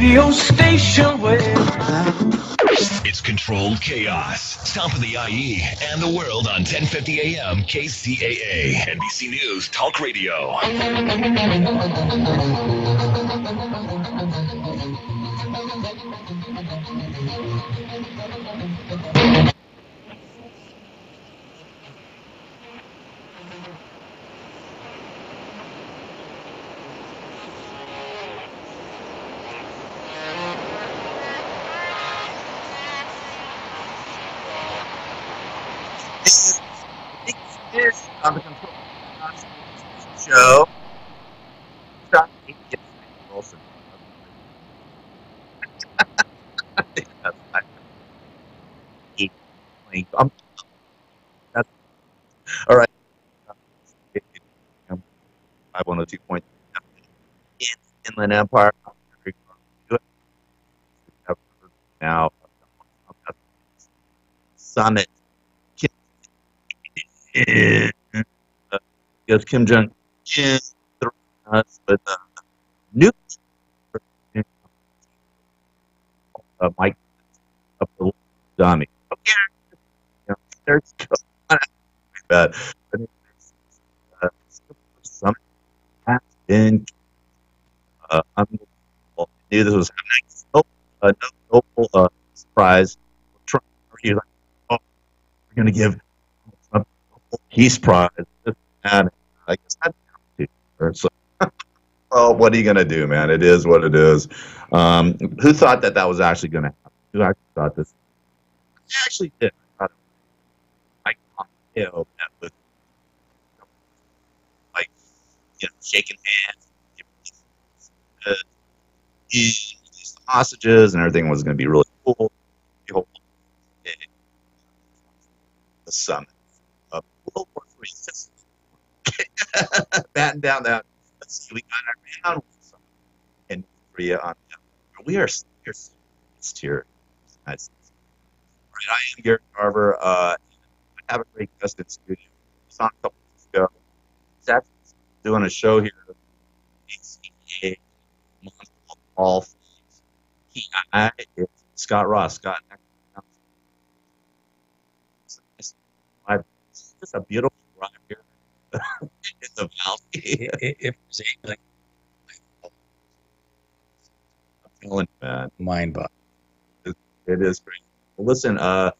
radio station where it's controlled chaos. Top of the IE and the world on 1050 AM KCAA. NBC News Talk Radio. On the Control Show. Wilson. All right. 512.3 in Inland Empire. Now, Summit. Because Kim Jong Un us with nukes. Mike up the dummy. Okay, there's bad. Summit has been unbelievable. I knew this was happening. No surprise. You're like, oh, we're going to give a peace prize. And I guess that's so. Well, what are you going to do, man? It is what it is. Who thought that was actually going to happen? Who actually thought this? I actually did. I thought Mike Pompeo met with, like, shaking hands, the hostages, and everything was going to be really cool. The summit of World War III. Batten down that. Let's see, we got our round in Korea on the we are here. Right, I am Garrett Carver. I have a great guest in studio. He's on a couple weeks ago. He's actually doing a show here at KCAA all things PI. It's Scott Ross. Scott, it's just a beautiful drive here in the valley. If there's anything, man, mind-boggling. It is great. Well, listen, about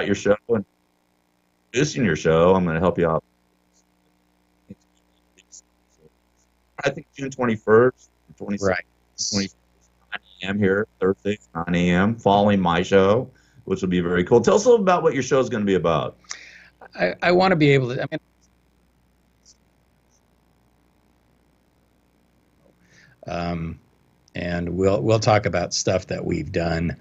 your show and producing your show, I'm going to help you out. I think June 21st, 26th, right. 21st, 9 a.m. here, Thursday, 9 a.m., following my show, which will be very cool. Tell us a little about what your show is going to be about. I want to be able to, and we'll talk about stuff that we've done,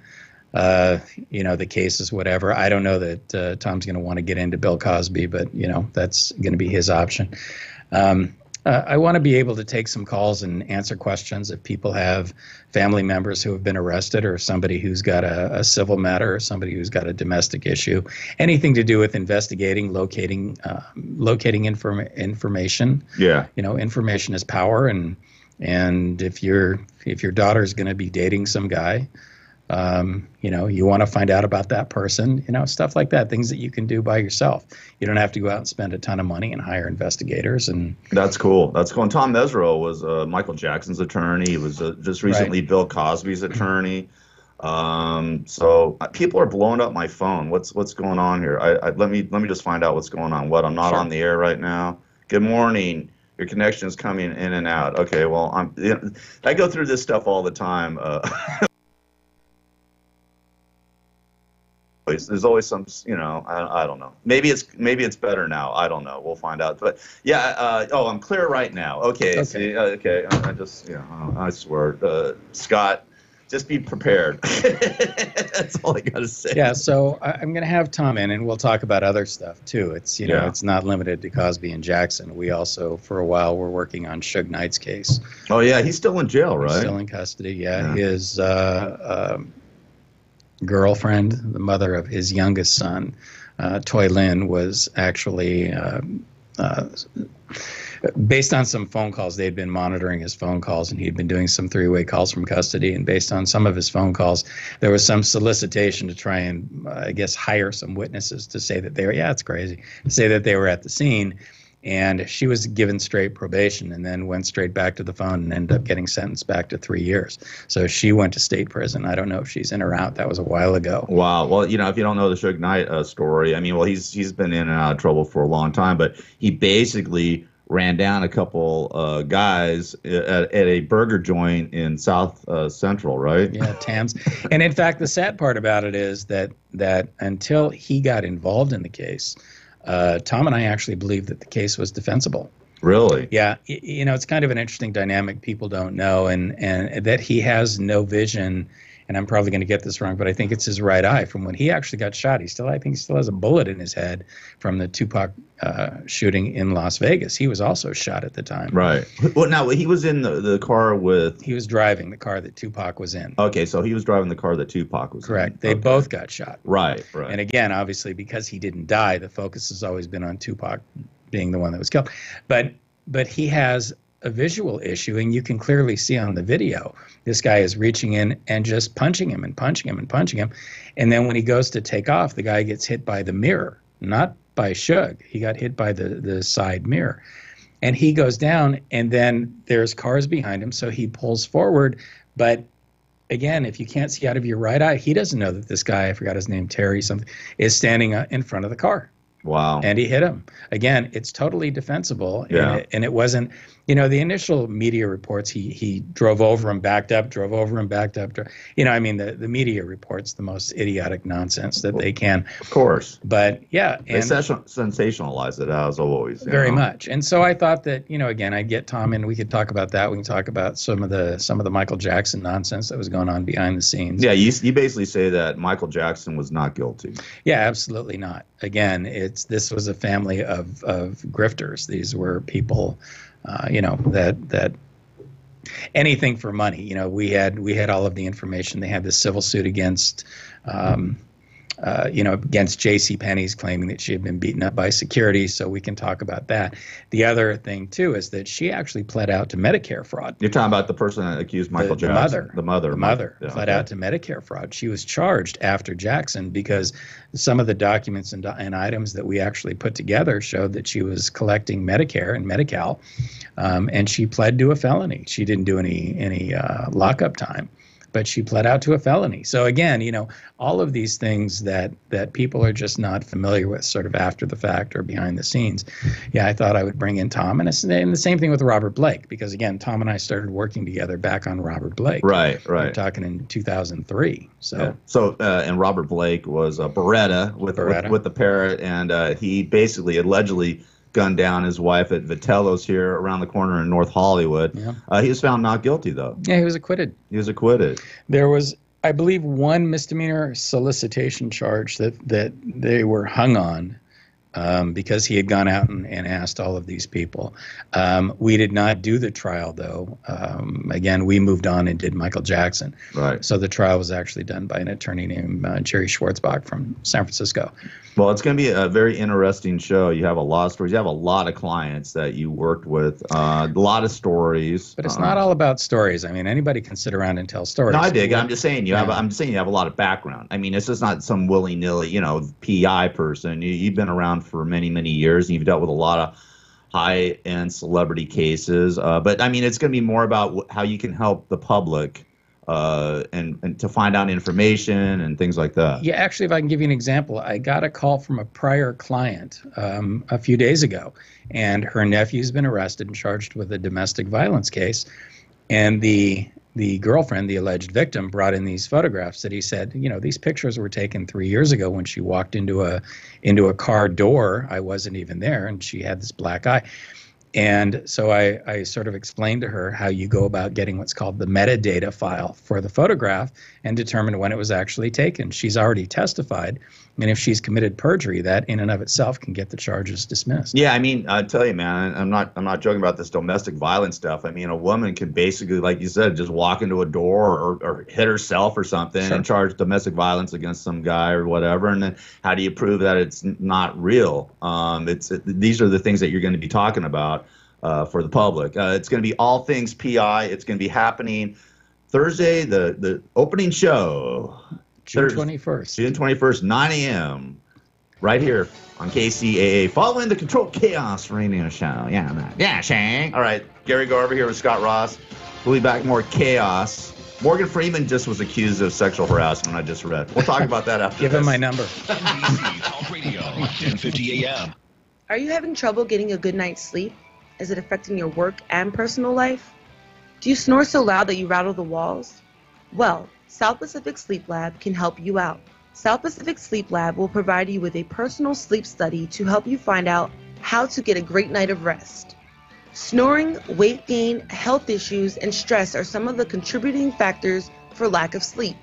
the cases, whatever. I don't know that Tom's going to want to get into Bill Cosby, but that's going to be his option. I want to be able to take some calls and answer questions if people have family members who have been arrested, or somebody who's got a civil matter, or somebody who's got a domestic issue, anything to do with investigating, locating information. Yeah. Information is power, and if your daughter is going to be dating some guy, you want to find out about that person, stuff like that, things that you can do by yourself. You don't have to go out and spend a ton of money and hire investigators. And that's cool. And Tom Mesereau was Michael Jackson's attorney. He was just recently Bill Cosby's attorney. So people are blowing up my phone. What's going on here? Let me just find out what's going on. I'm not on the air right now. Good morning. Your connection is coming in and out. Okay, well, I go through this stuff all the time. There's always some, I don't know. Maybe it's better now. I don't know. We'll find out. But yeah. I'm clear right now. Okay. See, okay. I just, I swear, Scott, just be prepared. That's all I got to say. Yeah. So I'm going to have Tom in, and we'll talk about other stuff too. It's it's not limited to Cosby and Jackson. We also, for a while, were working on Suge Knight's case. Oh yeah, he's still in jail, right? He's still in custody. Yeah. His girlfriend, the mother of his youngest son, Toy Lynn, was actually based on some phone calls, they had been monitoring his phone calls, and he'd been doing some three-way calls from custody. And based on some of his phone calls, there was some solicitation to try and, I guess, hire some witnesses to say that they were, yeah, it's crazy, to say that they were at the scene. And she was given straight probation and then went straight back to the phone and ended up getting sentenced back to 3 years. So she went to state prison. I don't know if she's in or out. That was a while ago. Wow. Well, if you don't know the Suge Knight story, I mean, well, he's been in and out of trouble for a long time, but he basically ran down a couple guys at a burger joint in South Central, right? Yeah, Tams. And in fact, the sad part about it is that until he got involved in the case, Tom and I actually believed that the case was defensible. Really? Yeah. It's kind of an interesting dynamic people don't know, and that he has no vision, and I'm probably going to get this wrong, but I think it's his right eye. From when he actually got shot, I think he still has a bullet in his head from the Tupac shooting in Las Vegas. He was also shot at the time. Right. Well, now, he was in the car with... He was driving the car that Tupac was in. Okay, so he was driving the car that Tupac was Correct. in. They both got shot. Right. And again, obviously, because he didn't die, the focus has always been on Tupac being the one that was killed. But he has a visual issue, and you can clearly see on the video, this guy is reaching in and just punching him and punching him and punching him. And then when he goes to take off, the guy gets hit by the mirror, not by Suge. He got hit by the side mirror. And he goes down, and then there's cars behind him, so he pulls forward. But again, if you can't see out of your right eye, he doesn't know that this guy, I forgot his name, Terry something, is standing in front of the car. Wow. And he hit him. Again, it's totally defensible. Yeah. And it wasn't, the initial media reports, he drove over and backed up, drove over and backed up. The media reports the most idiotic nonsense that they can. Of course. But yeah. They sensationalize it as always. Very much. And so I thought that, again, I'd get Tom in. We could talk about that. We can talk about some of the Michael Jackson nonsense that was going on behind the scenes. Yeah, you basically say that Michael Jackson was not guilty. Yeah, absolutely not. Again, this was a family of grifters. These were people, that anything for money. We had all of the information. They had this civil suit against against J.C. Penney's, claiming that she had been beaten up by security. So we can talk about that. The other thing too is that she actually pled out to Medicare fraud. You're talking about the person that accused Michael Jackson. The mother pled out to Medicare fraud. She was charged after Jackson because some of the documents and items that we actually put together showed that she was collecting Medicare and Medi-Cal, and she pled to a felony. She didn't do any lockup time, but she pled out to a felony. So again, all of these things that people are just not familiar with sort of after the fact or behind the scenes. Yeah, I thought I would bring in Tom. And the same thing with Robert Blake, because again, Tom and I started working together back on Robert Blake. Right. We're talking in 2003. So, and Robert Blake was a Beretta with the Parrot, and he basically allegedly gunned down his wife at Vitello's here around the corner in North Hollywood. Yeah. He was found not guilty, though. Yeah, he was acquitted. There was, I believe, one misdemeanor solicitation charge that they were hung on because he had gone out and asked all of these people. We did not do the trial, though. Again, we moved on and did Michael Jackson. Right. So the trial was actually done by an attorney named Jerry Schwartzbach from San Francisco. Well, it's going to be a very interesting show. You have a lot of stories. You have a lot of clients that you worked with, a lot of stories. But it's not all about stories. I mean, anybody can sit around and tell stories. No, I dig. I'm just saying you have a lot of background. I mean, it's just not some willy-nilly, PI person. You've been around for many, many years, and you've dealt with a lot of high-end celebrity cases. But I mean, it's going to be more about how you can help the public. And to find out information and things like that. Yeah, actually, if I can give you an example, I got a call from a prior client a few days ago, and her nephew's been arrested and charged with a domestic violence case. And the girlfriend, the alleged victim, brought in these photographs that he said, these pictures were taken 3 years ago when she walked into a car door. I wasn't even there, and she had this black eye. And so I sort of explained to her how you go about getting what's called the metadata file for the photograph and determine when it was actually taken. She's already testified, and if she's committed perjury, that in and of itself can get the charges dismissed. Yeah, I mean, I tell you, man, I'm not joking about this domestic violence stuff. I mean, a woman can basically, like you said, just walk into a door or hit herself or something and charge domestic violence against some guy or whatever. And then how do you prove that it's not real? These are the things that you're going to be talking about for the public. It's going to be all things PI. It's going to be happening Thursday, the opening show. June 21st. June 21st, 9 a.m. right here on KCAA, following the Controlled Chaos radio show. Yeah, man. Yeah, Shane. All right, Gary Garver here with Scott Ross. We'll be back, more chaos. Morgan Freeman just was accused of sexual harassment, I just read. We'll talk about that after Give him my number. NBC Talk Radio, 1050 a.m. Are you having trouble getting a good night's sleep? Is it affecting your work and personal life? Do you snore so loud that you rattle the walls? Well, South Pacific Sleep Lab can help you out. South Pacific Sleep Lab will provide you with a personal sleep study to help you find out how to get a great night of rest. Snoring, weight gain, health issues, and stress are some of the contributing factors for lack of sleep.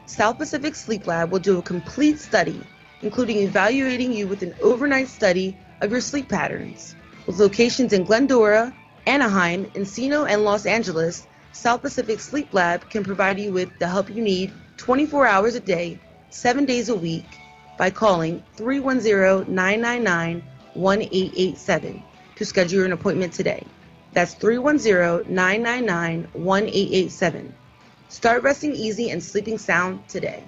South Pacific Sleep Lab will do a complete study, including evaluating you with an overnight study of your sleep patterns. With locations in Glendora, Anaheim, Encino, and Los Angeles, South Pacific Sleep Lab can provide you with the help you need 24 hours a day, 7 days a week by calling 310-999-1887 to schedule an appointment today. That's 310-999-1887. Start resting easy and sleeping sound today.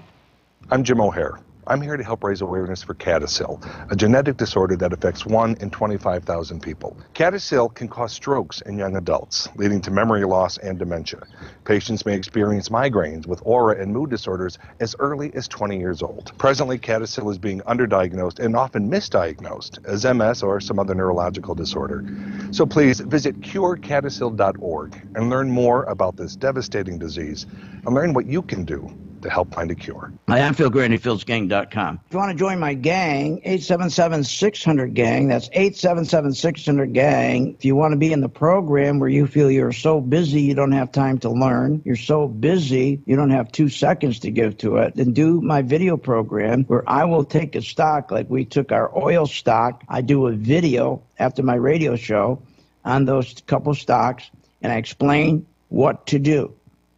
I'm Jim O'Hare. I'm here to help raise awareness for CADASIL, a genetic disorder that affects 1 in 25,000 people. CADASIL can cause strokes in young adults, leading to memory loss and dementia. Patients may experience migraines with aura and mood disorders as early as 20 years old. Presently, CADASIL is being underdiagnosed and often misdiagnosed as MS or some other neurological disorder. So please visit curecadasil.org and learn more about this devastating disease and learn what you can do to help find a cure. Hi, I'm Phil Grandy, philsgang.com. If you want to join my gang, 877-600-GANG. That's 877-600-GANG. If you want to be in the program where you feel you're so busy you don't have time to learn, you're so busy you don't have 2 seconds to give to it, then do my video program where I will take a stock like we took our oil stock. I do a video after my radio show on those couple stocks, and I explain what to do.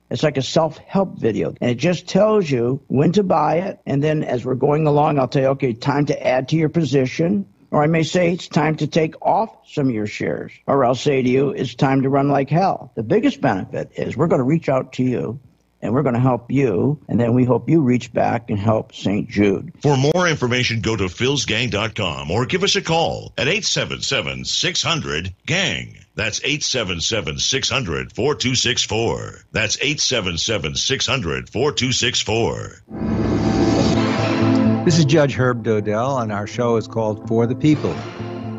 It's like a self-help video, and it just tells you when to buy it, and then as we're going along, I'll tell you, okay, time to add to your position, or I may say it's time to take off some of your shares, or I'll say to you, it's time to run like hell. The biggest benefit is we're going to reach out to you, and we're going to help you, and then we hope you reach back and help St. Jude. For more information, go to philsgang.com or give us a call at 877-600-GANG. That's 877-600-4264. That's 877-600-4264. This is Judge Herb Dodell, and our show is called For the People.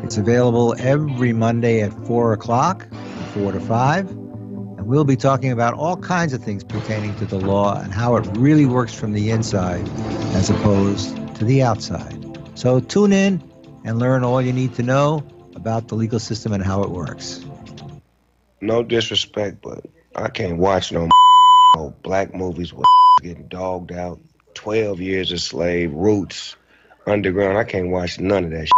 It's available every Monday at 4 o'clock, 4 to 5. And we'll be talking about all kinds of things pertaining to the law and how it really works from the inside as opposed to the outside. So tune in and learn all you need to know about the legal system and how it works. No disrespect, but I can't watch no black movies with getting dogged out, 12 years a slave, Roots, Underground. I can't watch none of that shit.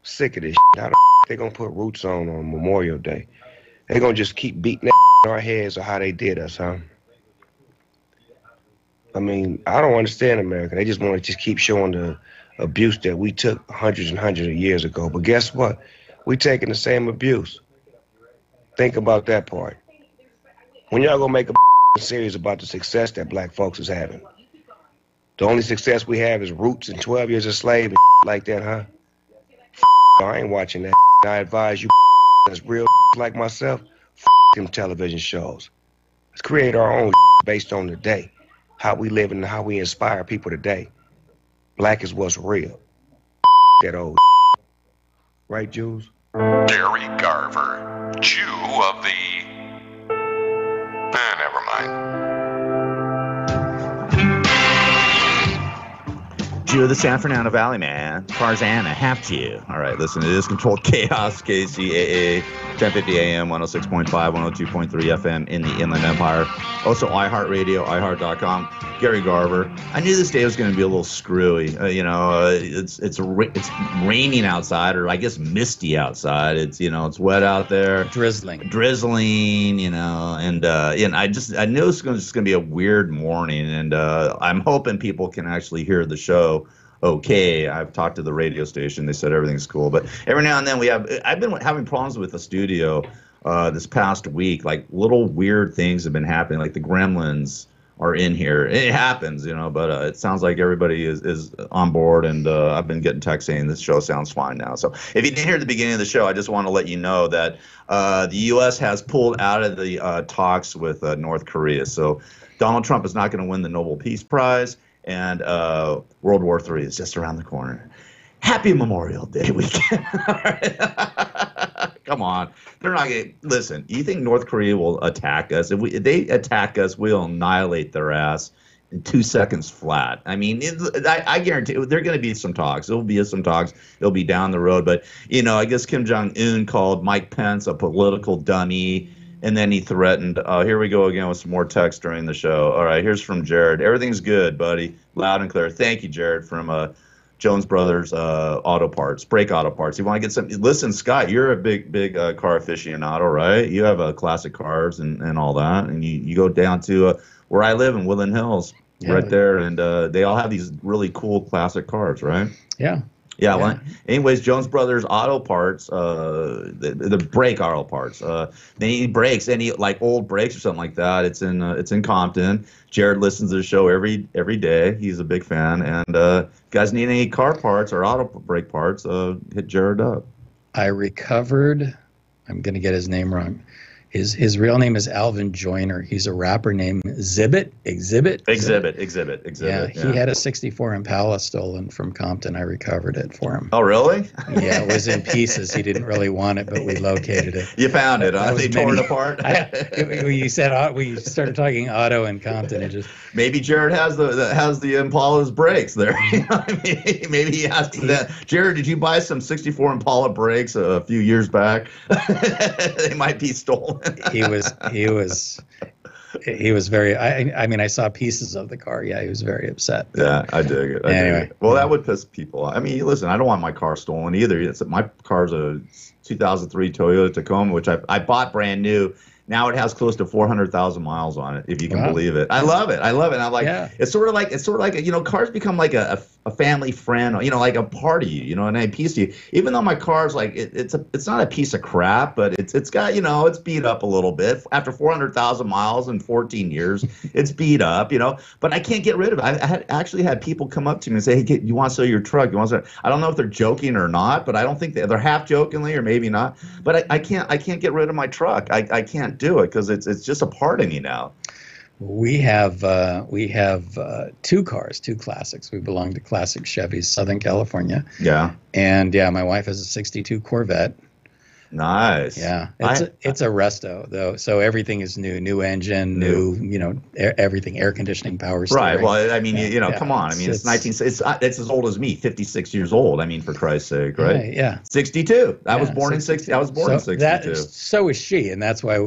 Sick of this shit. How the they gonna put Roots on Memorial Day? They gonna just keep beating that in our heads of how they did us, huh? I mean, I don't understand America. They just want to just keep showing the abuse that we took hundreds and hundreds of years ago. But guess what? We taking the same abuse. Think about that part. When y'all gonna make a series about the success that black folks is having? The only success we have is Roots and 12 years a slave and like that, huh? I ain't watching that. I advise you that's real like myself, them television shows. Let's create our own based on the day, how we live and how we inspire people today. Black is what's real. That old right, Jules? Gary Garver, Jew of the... never mind. Jew of the San Fernando Valley, man. Tarzana, have to. All right, listen, it is Controlled Chaos, KCAA, 1050 AM, 106.5, 102.3 FM in the Inland Empire. Also, iHeartRadio, iHeart.com. Gary Garver. I knew this day was going to be a little screwy. It's raining outside, or I guess misty outside. It's wet out there. Drizzling, and I knew it was just going to be a weird morning, and I'm hoping people can actually hear the show okay. I've talked to the radio station. They said everything's cool, but every now and then I've been having problems with the studio this past week. Like little weird things have been happening, like the gremlins are in here. It happens, but it sounds like everybody is on board, and I've been getting texts saying this show sounds fine now. So if you didn't hear the beginning of the show, I just want to let you know that the U.S. has pulled out of the talks with North Korea. So Donald Trump is not going to win the Nobel Peace Prize, and World War III is just around the corner. Happy Memorial Day weekend. Come on. They're not going to – listen, you think North Korea will attack us? If they attack us, we'll annihilate their ass in 2 seconds flat. I mean, I guarantee there are going to be some talks. There will be some talks. It'll be down the road. But, I guess Kim Jong-un called Mike Pence a political dummy, and then he threatened. Here we go again with some more text during the show. All right, here's from Jared. Everything's good, buddy. Loud and clear. Thank you, Jared, from Jones Brothers Auto Parts, brake auto parts. You want to get some? Listen, Scott, you're a big car aficionado, right? You have classic cars and all that, and you go down to where I live in Woodland Hills, right there, and they all have these really cool classic cars, right? Yeah. Yeah. Well, anyways, Jones Brothers Auto Parts, the brake auto parts. They need brakes, any like old brakes or something like that. It's in Compton. Jared listens to the show every day. He's a big fan. And if you guys need any car parts or auto brake parts, hit Jared up. I recovered. I'm going to get his name wrong. His real name is Alvin Joyner. He's a rapper named Exhibit. Yeah, he had a 64 Impala stolen from Compton. I recovered it for him. Oh, really? Yeah, it was in pieces. He didn't really want it, but we located it. You found it, huh? They tore it apart? We started talking auto in Compton. It just maybe Jared has the Impala's brakes there. Maybe he has that. Jared, did you buy some 64 Impala brakes a few years back? They might be stolen. He was very. I mean, I saw pieces of the car. Yeah, he was very upset. Yeah, I dig it. Anyway, well, that would piss people off. I mean, listen, I don't want my car stolen either. My car's a 2003 Toyota Tacoma, which I bought brand new. Now it has close to 400,000 miles on it, if you can believe it. I love it. And I'm like, it's sort of like cars become like a family friend, like a part of you, and a piece of you. Even though my car's like it's not a piece of crap, but it's got it's beat up a little bit after 400,000 miles in 14 years. It's beat up, but I can't get rid of it. I actually had people come up to me and say, "Hey, you want to sell your truck? You want to?" I don't know if they're joking or not, but I don't think they're half jokingly or maybe not. But I can't get rid of my truck. I can't do it because it's just a part of me now. We have two cars, two classics. We belong to Classic Chevys, Southern California. Yeah. And my wife has a '62 Corvette. Nice. Yeah, it's a resto though, so everything is new engine, new everything, air conditioning, power steering. Right. Well, I mean, come on. I mean, it's as old as me, 56 years old. I mean, for Christ's sake, right? Yeah. 62. I was born in 60. I was born in 62. So is she, and that's why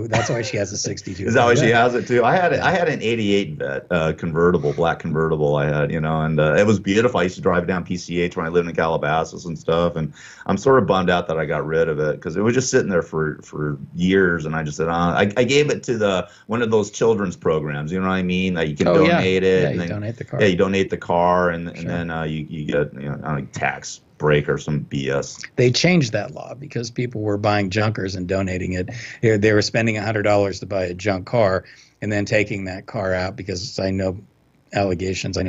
she has a 62. Is that why she has it too? I had an '88 Vet convertible, black convertible. I had, and it was beautiful. I used to drive down PCH when I lived in Calabasas and stuff, and I'm sort of bummed out that I got rid of it because it was just sitting there for years, and I just said, I gave it to one of those children's programs. You know what I mean? That you can donate it. Yeah, and you donate the car. Yeah, you donate the car, and then you get a tax break or some BS. They changed that law because people were buying junkers and donating it. They were spending $100 to buy a junk car and then taking that car out because I know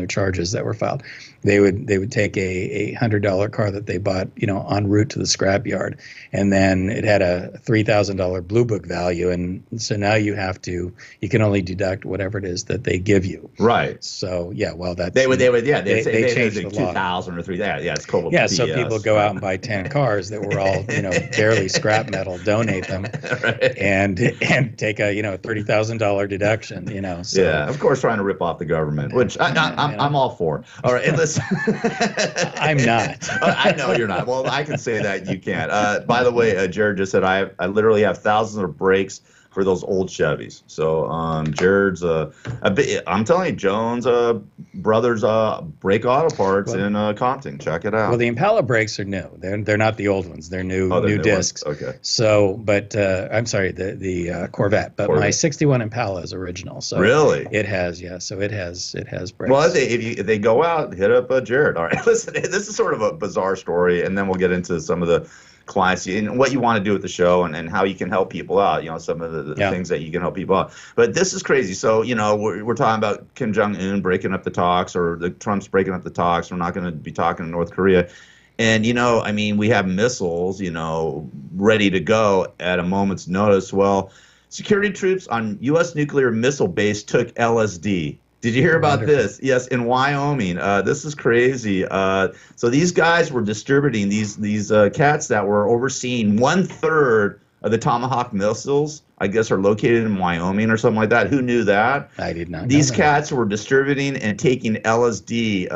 charges that were filed. They would take a $100 car that they bought, en route to the scrapyard, and then it had a $3,000 blue book value, and so now you can only deduct whatever it is that they give you. Right. So they changed the law. 2,000 or 3,000. Yeah, it's called yeah. BS. So people go out and buy 10 cars that were all barely scrap metal, donate them, right. and take a $30,000 deduction. So yeah, of course, trying to rip off the government. which I'm all for. All right, and listen. I'm not. I know you're not. Well, I can say that you can't. By the way, Jared just said I literally have thousands of brakes for those old Chevys. So Jared's I'm telling you, Jones Brothers Brake Auto Parts in Compton. Check it out. Well, the Impala brakes are new. They're not the old ones. They're new new discs. Ones. Okay. So, but I'm sorry, the Corvette. But my '61 Impala is original. So really, it has So it has brakes. Well, if they go out, hit up Jared. All right. Listen, this is sort of a bizarre story, and then we'll get into some of the clients and what you want to do with the show and how you can help people out, some of the things that you can help people out. But this is crazy. So, we're talking about Kim Jong-un breaking up the talks, or the Trump's breaking up the talks. We're not going to be talking to North Korea. And, we have missiles, ready to go at a moment's notice. Well, security troops on U.S. nuclear missile base took LSD. Did you hear about this? Yes, in Wyoming. This is crazy. So these guys were distributing these cats that were overseeing 1/3 of the Tomahawk missiles. I guess are located in Wyoming or something like that. Who knew that? I did not. These cats were distributing and taking LSD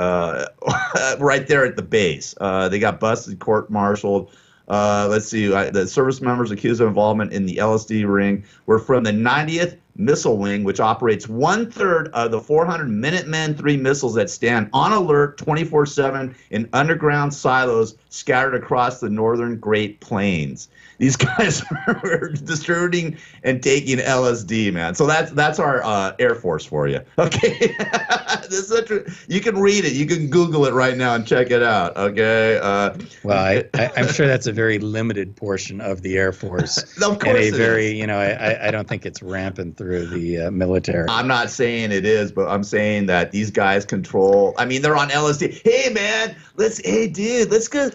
right there at the base. They got busted, court-martialed. Let's see. The service members accused of involvement in the LSD ring were from the 90th Missile Wing, which operates 1/3 of the 400 Minuteman III missiles that stand on alert 24/7 in underground silos scattered across the northern Great Plains. These guys were distributing and taking LSD, man. So that's our Air Force for you. Okay, you can read it. You can Google it right now and check it out. Okay. Well, I'm sure that's a very limited portion of the Air Force. Of course, and I don't think it's rampant through the military. I'm not saying it is, but I'm saying that these guys control. I mean, they're on LSD. Hey, man, let's go.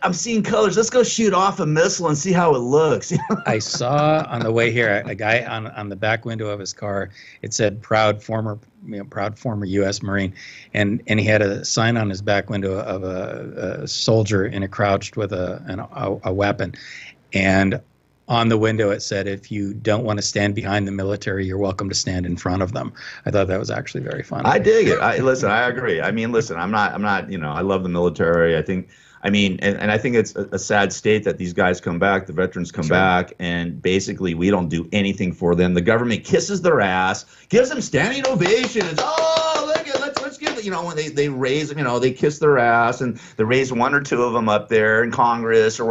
I'm seeing colors. Let's go shoot off a missile and see how it looks. I saw on the way here a guy on the back window of his car. It said proud former U.S. Marine, and he had a sign on his back window of a soldier in a crouched with a weapon, and on the window it said, "If you don't want to stand behind the military, you're welcome to stand in front of them." I thought that was actually very funny. I dig it. I agree. I mean, listen, I'm not. I love the military. I think it's a sad state that these guys come back, the veterans come back, and basically we don't do anything for them. The government kisses their ass, gives them standing ovations. Oh, look at let's give it. When they raise them, they kiss their ass, and they raise one or two of them up there in Congress or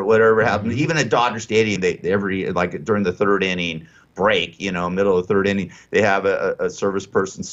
whatever happens. Even at Dodger Stadium, they during the third inning break, middle of the third inning, they have a service person,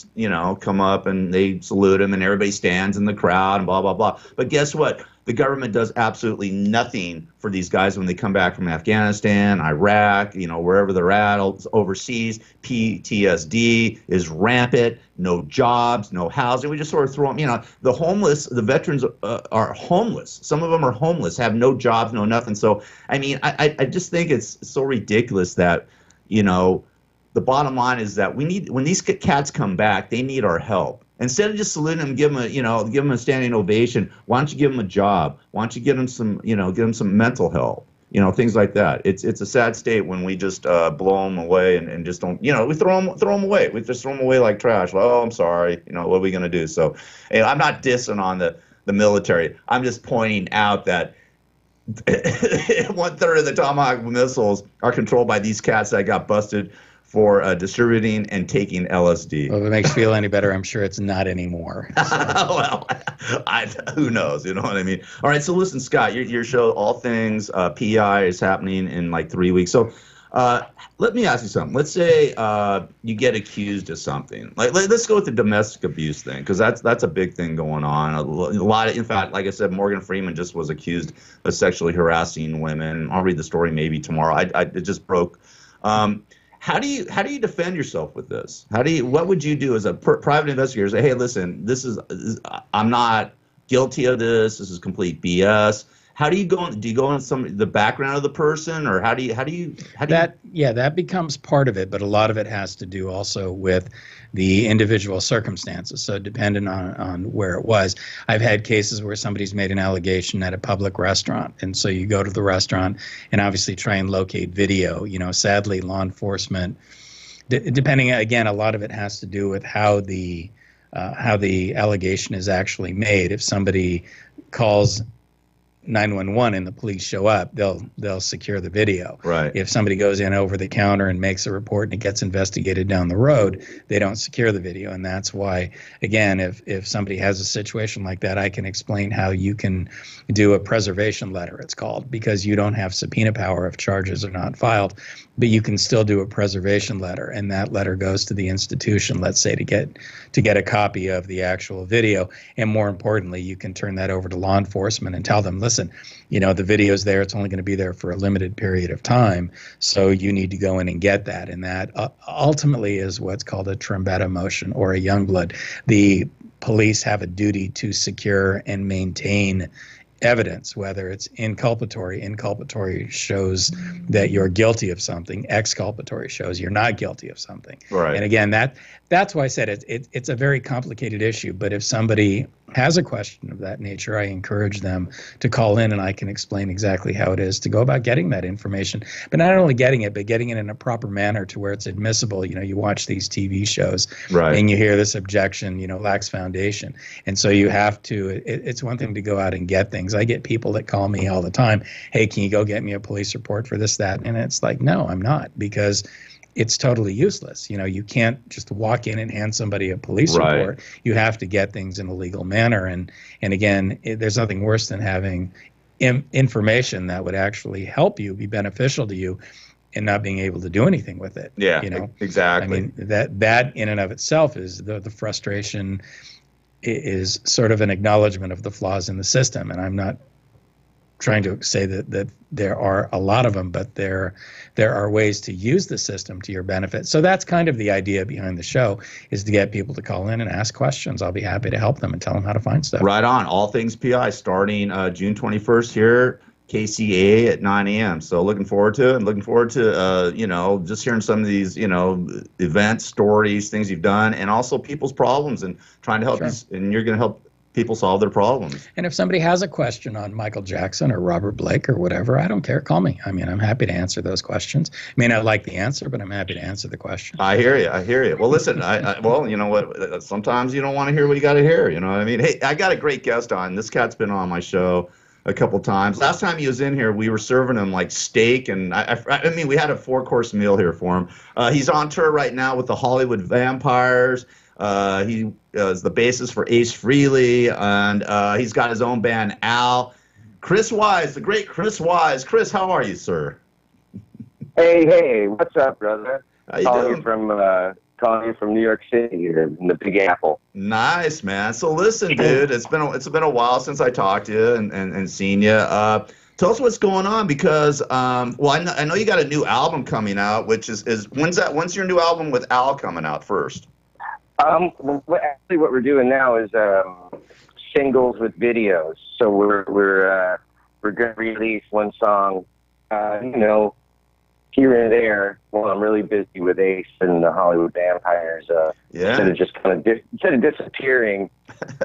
come up and they salute him, and everybody stands in the crowd and blah, blah, blah. But guess what? The government does absolutely nothing for these guys when they come back from Afghanistan, Iraq, wherever they're at, overseas. PTSD is rampant, no jobs, no housing. We just sort of throw them, the homeless, the veterans are homeless. Some of them are homeless, have no jobs, no nothing. So, I just think it's so ridiculous that, the bottom line is that when these cats come back, they need our help. Instead of just saluting them, give them a standing ovation. Why don't you give them a job? Why don't you give them some mental help? Things like that. It's a sad state when we just blow them away and just don't. We throw them away. We just throw them away like trash. Like, oh, I'm sorry. What are we gonna do? So, I'm not dissing on the military. I'm just pointing out that 1/3 of the Tomahawk missiles are controlled by these cats that got busted for distributing and taking LSD. Well, if it makes you feel any better, I'm sure it's not anymore. So. Well, who knows? You know what I mean? All right, so listen, Scott, your show, All Things PI, is happening in like 3 weeks. So let me ask you something. Let's say you get accused of something. Let's go with the domestic abuse thing, because that's a big thing going on. A lot of, in fact, like I said, Morgan Freeman just was accused of sexually harassing women. I'll read the story maybe tomorrow. It just broke. How do you defend yourself with this? What would you do as a private investigator? Say, hey, listen, I'm not guilty of this. This is complete BS. How do you go? Do you go on the background of the person, or how do you? That becomes part of it, but a lot of it has to do also with the individual circumstances. So depending on where it was, I've had cases where somebody's made an allegation at a public restaurant, and so you go to the restaurant and obviously try and locate video. Sadly, law enforcement depending, again, a lot of it has to do with how the allegation is actually made. If somebody calls 911 and the police show up, they'll secure the video. Right. If somebody goes in over the counter and makes a report and it gets investigated down the road, they don't secure the video. And that's why, again, if somebody has a situation like that, I can explain how you can do a preservation letter, it's called, because you don't have subpoena power if charges are not filed, but you can still do a preservation letter, and that letter goes to the institution, let's say, to get a copy of the actual video. And more importantly, you can turn that over to law enforcement and tell them, listen, the video's there, it's only going to be there for a limited period of time, so you need to go in and get that. And that ultimately is what's called a Trombetta motion or a Youngblood. The police have a duty to secure and maintain evidence, whether it's inculpatory shows that you're guilty of something, exculpatory shows you're not guilty of something. Right. And again, that's why I said it's a very complicated issue. But if somebody has a question of that nature, I encourage them to call in, and I can explain exactly how it is to go about getting that information. But not only getting it, but getting it in a proper manner to where it's admissible. You watch these TV shows, right, and you hear this objection, lacks foundation. And so you have to, it's one thing to go out and get things. I get people that call me all the time, hey, can you go get me a police report for this, that? And it's like, no, I'm not, because it's totally useless. You can't just walk in and hand somebody a police report. You have to get things in a legal manner. And again, there's nothing worse than having information that would actually help you, be beneficial to you, and not being able to do anything with it. Yeah, exactly. I mean, that in and of itself is the frustration is sort of an acknowledgement of the flaws in the system. And I'm not trying to say that there are a lot of them, but there are ways to use the system to your benefit. So that's kind of the idea behind the show, is to get people to call in and ask questions. I'll be happy to help them and tell them how to find stuff. Right on. All Things PI starting June 21st here, KCAA at 9 a.m. So looking forward to it, and looking forward to, just hearing some of these, events, stories, things you've done, and also people's problems, and trying to help you, and you're going to help people solve their problems. And if somebody has a question on Michael Jackson or Robert Blake or whatever, I don't care. Call me. I mean, I'm happy to answer those questions. I may not like the answer, but I'm happy to answer the question. I hear you. Well, listen, well, you know what? Sometimes you don't want to hear what you got to hear. You know what I mean? Hey, I got a great guest on. This cat's been on my show a couple times. Last time he was in here, we were serving him like steak, and I mean, we had a 4-course meal here for him. He's on tour right now with the Hollywood Vampires. He is the bassist for Ace Frehley, and he's got his own band, Al. Chris Wise, the great Chris Wise. Chris, how are you, sir? Hey, what's up, brother? How you doing? Calling you from New York City here in the Big Apple. Nice, man. So listen, dude, it's been a while since I talked to you and seen you. Tell us what's going on, because I know you got a new album coming out, which is when's your new album with Al coming out first? Actually, what we're doing now is singles with videos. So we're going to release one song, here and there while I'm really busy with Ace and the Hollywood Vampires. Instead of just instead of disappearing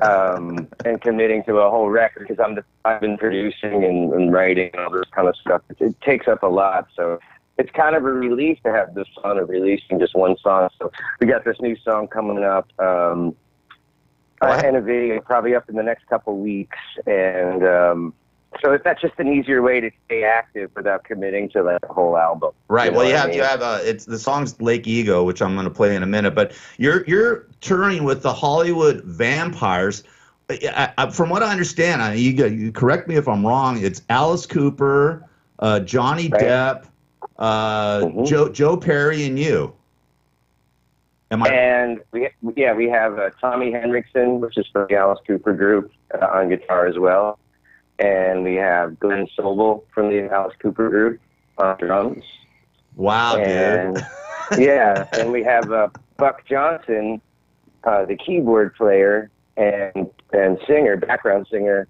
and committing to a whole record, because I've been producing and writing and all this kind of stuff. It takes up a lot, so it's kind of a relief to have this fun of releasing just one song. So we got this new song coming up, and a video probably up in the next couple weeks, and so that's just an easier way to stay active without committing to the whole album. Right. Well, you have it's the song's Lake Ego, which I'm going to play in a minute. But you're touring with the Hollywood Vampires. From what I understand, you correct me if I'm wrong. It's Alice Cooper, Johnny Depp, Joe Perry, and you. And we have Tommy Henriksen, which is from the Alice Cooper group, on guitar as well. And we have Glenn Sobel from the Alice Cooper group on drums. Wow, and, dude. Yeah, and we have Buck Johnson, the keyboard player and singer, background singer.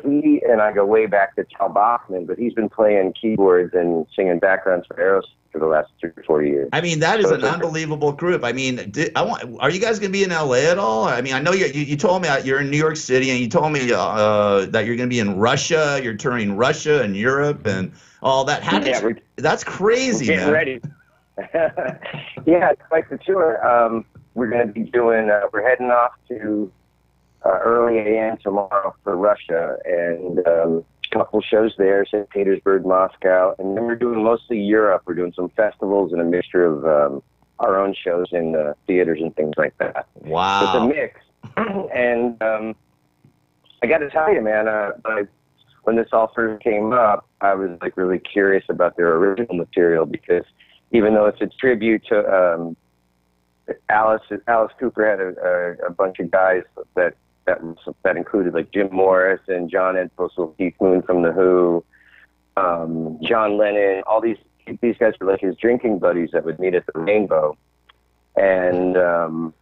He and I go way back to Tal Bachman, but he's been playing keyboards and singing backgrounds for Aerosmith for the last 3 or 4 years. I mean, that is an unbelievable group. I mean, are you guys going to be in LA at all? I mean, I know you told me you're in New York City, and you told me that you're going to be in Russia. You're touring Russia and Europe and all that. That's crazy, we're getting man. ready. Yeah, quite the tour. We're going to be doing, we're heading off to early AM tomorrow for Russia, and a couple shows there, St. Petersburg, Moscow, and then we're doing mostly Europe. We're doing some festivals and a mixture of our own shows in theaters and things like that. Wow. It's a mix. And I got to tell you, man, when this all first came up, I was like really curious about their original material, because even though it's a tribute to Alice Cooper had a bunch of guys that included like Jim Morris and John Entwistle, Keith Moon from The Who, John Lennon. All these guys were like his drinking buddies that would meet at the Rainbow. And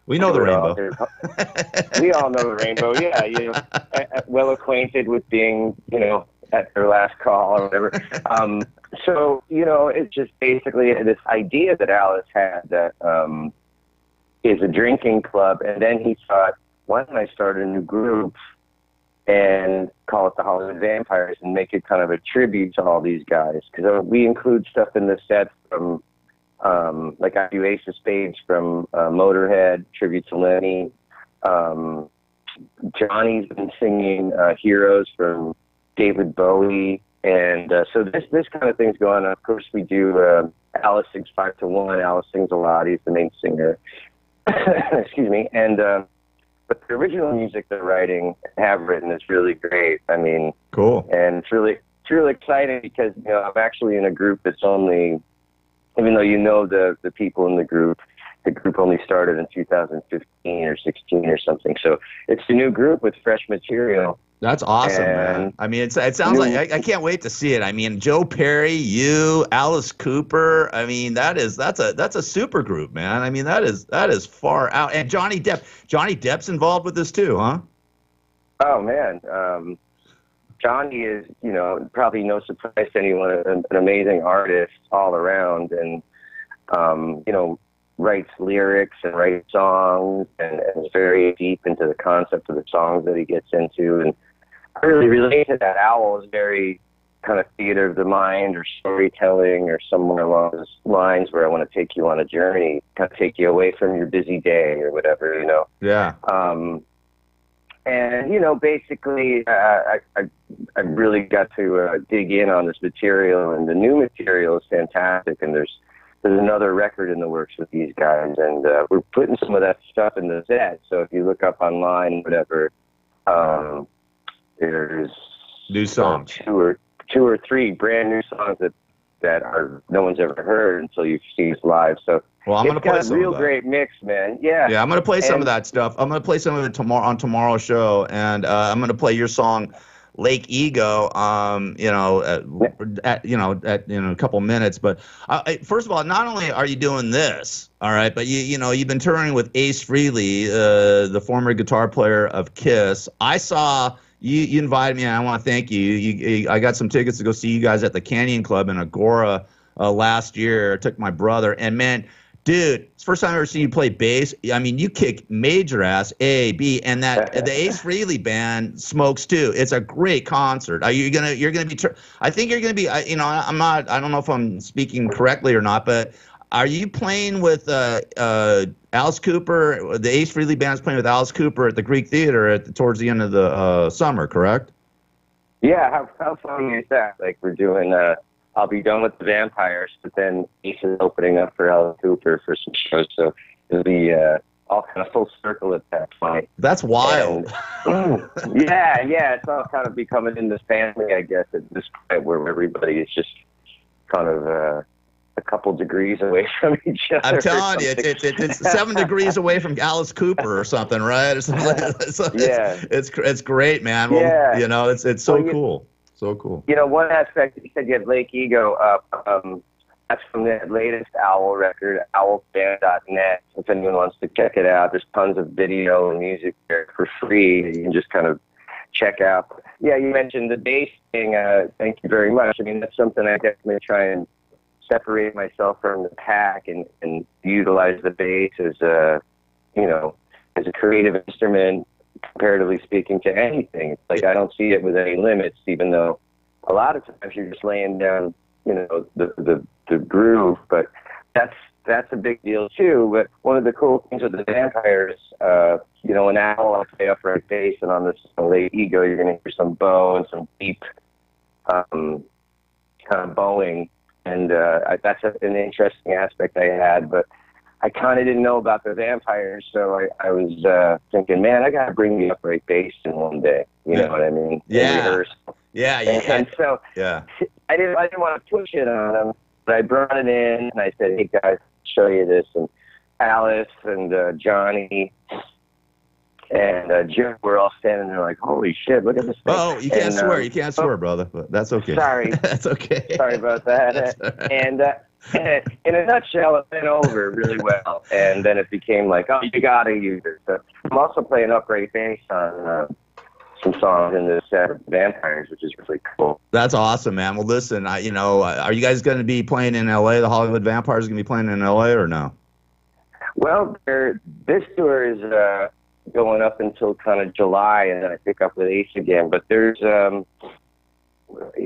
we know the Rainbow. We all know the Rainbow. Yeah, well acquainted with being, at their last call or whatever. So it's just basically this idea that Alice had that is a drinking club, and then he thought, why don't I start a new group and call it the Hollywood Vampires and make it kind of a tribute to all these guys? Because we include stuff in the set from, like I do Ace of Spades from Motorhead, tribute to Lenny. Johnny's been singing Heroes from David Bowie. And so this kind of thing's going on. Of course, we do Alice sings 5 to 1. Alice sings a lot. He's the main singer. Excuse me. And but the original music they're writing and have written is really great. I mean, cool. And it's really exciting because I'm actually in a group that's only, even though the people in the group only started in 2015 or 16 or something. So it's a new group with fresh material. That's awesome, man. I mean, it sounds like I can't wait to see it. I mean, Joe Perry, you, Alice Cooper. I mean, that's a super group, man. I mean, that is far out. And Johnny Depp's involved with this too, huh? Oh man, Johnny is, probably no surprise to anyone, an amazing artist all around, and writes lyrics and writes songs, and is very deep into the concept of the songs that he gets into. And I really relate to that. Owl is very kind of theater of the mind or storytelling or somewhere along those lines, where I want to take you on a journey, kind of take you away from your busy day or whatever, Yeah. And, basically, I really got to dig in on this material, and the new material is fantastic. And there's another record in the works with these guys, and we're putting some of that stuff in the set. So if you look up online, whatever, there's new songs, two or three brand new songs that are no one's ever heard until you see us live. So well, I'm gonna play some real of that. Great mix, man. Yeah. Yeah, I'm gonna play some of that stuff. I'm gonna play some of it on tomorrow's show, and I'm gonna play your song Lake Ego, in a couple minutes. But first of all, not only are you doing this, all right, but you've been touring with Ace Frehley, the former guitar player of Kiss. I saw you invited me, and I want to thank you. I got some tickets to go see you guys at the Canyon Club in Agora last year. I took my brother, and man, dude, it's the first time I've ever seen you play bass. I mean, you kick major ass, A, B, and that the Ace Frehley band smokes too. It's a great concert. You're gonna be. I think you're gonna be. I don't know if I'm speaking correctly or not, but are you playing with Alice Cooper? The Ace Frehley band's playing with Alice Cooper at the Greek Theater towards the end of the summer, correct? Yeah. How funny is that? Like, we're doing. I'll be done with the Vampires, but then Ace is opening up for Alice Cooper for some shows, so it'll be all kind of full circle at that point. That's wild. And, yeah, it's all kind of becoming in this family, I guess, at this point where everybody is just kind of a couple degrees away from each other. I'm telling you, it's 7 degrees away from Alice Cooper or something, right? Or something. Yeah, it's great, man. Well, yeah, it's so cool. So cool. One aspect, you said you had Lake Ego up. That's from the latest Owl record, owlband.net. If anyone wants to check it out, there's tons of video and music there for free that you can just kind of check out. Yeah, you mentioned the bass thing. Thank you very much. I mean, that's something I definitely try and separate myself from the pack and utilize the bass as a creative instrument, comparatively speaking, to anything. It's like I don't see it with any limits, even though a lot of times you're just laying down, the groove. But that's a big deal too. But one of the cool things with the Vampires, you know, in Al, I play upright bass, and on this Late Ego, you're going to hear some bow and some deep kind of bowing, and that's an interesting aspect I had. But I kind of didn't know about the Vampires, so I was thinking, man, I got to bring the upright bass in one day. You know what I mean? Yeah. Yeah. Yeah. And so I didn't want to push it on them, but I brought it in and I said, hey guys, show you this. And Alice and Johnny and Jim were all standing there like, holy shit, look at this thing. Oh, you can't swear. You can't swear, brother. But that's okay. Sorry. That's okay. Sorry about that. Right. And in a nutshell, it went over really well. And then it became like, oh, you got to use it. So I'm also playing upright bass on some songs in this set of Vampires, which is really cool. That's awesome, man. Well, listen, are you guys going to be playing in L.A.? The Hollywood Vampires going to be playing in L.A. or no? Well, this tour is going up until kind of July, and then I pick up with Ace again. But there's,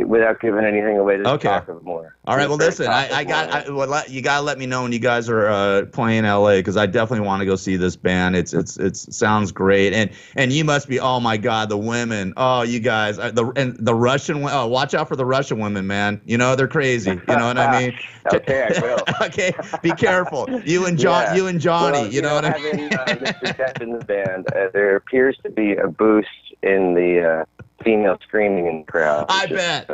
without giving anything away, there's talk of more. All right. Well, listen, you gotta let me know when you guys are playing LA, because I definitely want to go see this band. It sounds great, and you must be. Oh my God, the women. Oh, you guys, the Russian. Oh, watch out for the Russian women, man. You know they're crazy. You know what I mean? Okay, I will. Okay, be careful. You and Johnny. Well, you know what I mean? Having Mr. Depp in the band, there appears to be a boost in the female screaming in the crowd. I bet.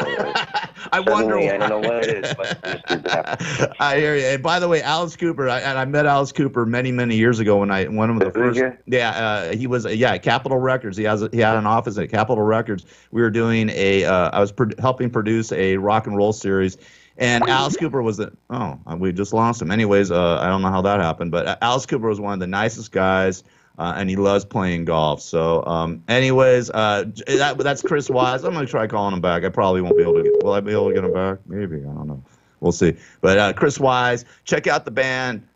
I wonder why. I don't know what it is, but Mr. Depp. I hear you. And by the way, Alice Cooper, I met Alice Cooper many years ago when one of the first. He was at Capitol Records. He had an office at Capitol Records. We were doing I was helping produce a rock and roll series. And Alice Cooper was we just lost him. Anyways, I don't know how that happened, but Alice Cooper was one of the nicest guys. And he loves playing golf. So, anyways, that's Chris Wise. I'm gonna try calling him back. I probably won't be able to. Will I be able to get him back? Maybe. I don't know. We'll see. But Chris Wise, check out the band.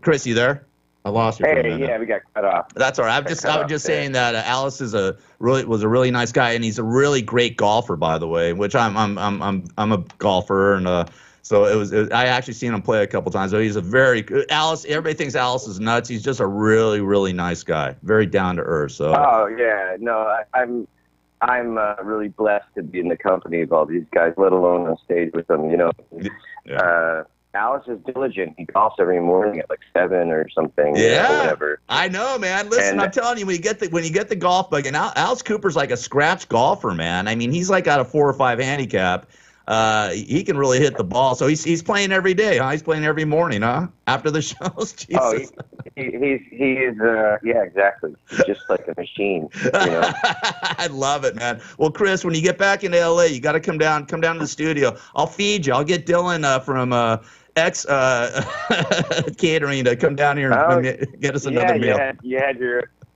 Chris, you there? I lost you. Hey, we got cut off. That's all right. I was just saying that Alice was a really nice guy, and he's a really great golfer, by the way. Which I'm a golfer, and so I actually seen him play a couple times. So he's a very good Alice. Everybody thinks Alice is nuts. He's just a really nice guy. Very down to earth. So. Oh yeah, no, I'm really blessed to be in the company of all these guys, let alone on stage with them. You know, Alice is diligent. He golfs every morning at like 7 or something. Yeah, whatever. I know, man. Listen, I'm telling you, when you get the golf bug, and Alice Cooper's like a scratch golfer, man. I mean, he's like got a 4 or 5 handicap. He can really hit the ball. So he's playing every day, huh? He's playing every morning, huh? After the shows. Jesus. Oh, he is. Yeah, exactly. He's just like a machine. You know? I love it, man. Well, Chris, when you get back into LA, you got to come down to the studio. I'll feed you. I'll get Dylan from X Catering to come down here and get us another meal.